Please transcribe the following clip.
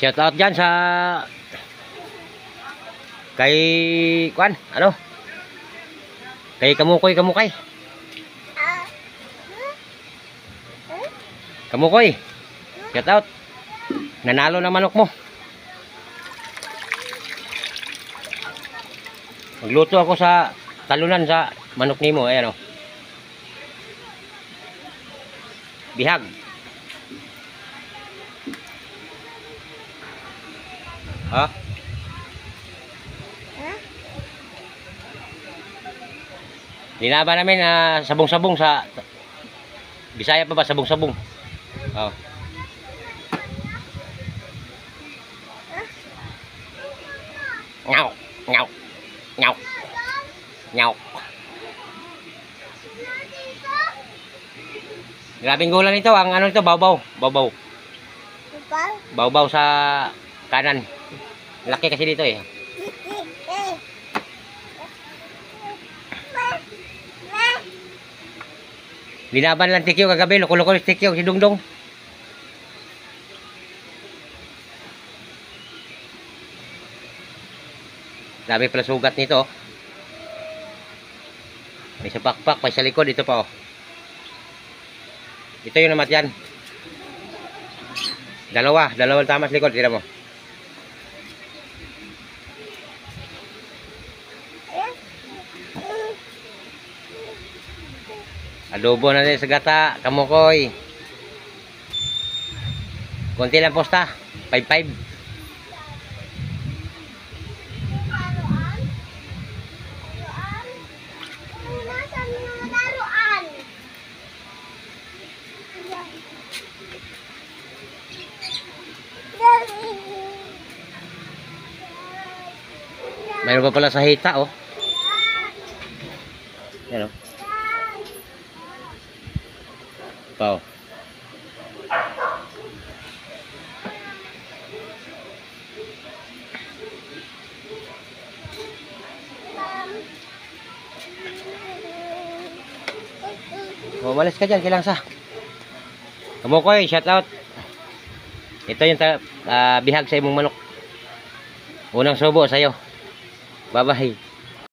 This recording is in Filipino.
Shout out dyan sa kay Kwan, ano? Kay Kamukoy. Kamukoy. Shout out. Nanalo na manok mo. Magluto ako sa talunan sa manok nimo, ayan oh. Bihag. Ha? Linaban namin sabong-sabong sa Bisaya pa ba sabong-sabong? Oh. Ngaw, ngaw. Ngaw. Ngaw. Grabing gulan ito, ang ano ito, bawbaw. Bawbaw sa kanan. Laki kasi dito eh. Linaban lang tikyo kagabi, loko-loko tikyo si Dungdong. Dami pala sugat nito. May sa pakpak, may sa likod, ito pa oh. Ito yung namatyan. Dalawang tama sa likod, tira mo. Adobo na din sa gata, Kamukoy. Konti lang posta, 5-5. Mayroon pa pala sa hita oh. Yan oh. Pao. Umalis ka dyan, kilang sa Kamukoy, shout out. Ito yung bihag sa imong manok. Unang subo sa'yo. Bye bye.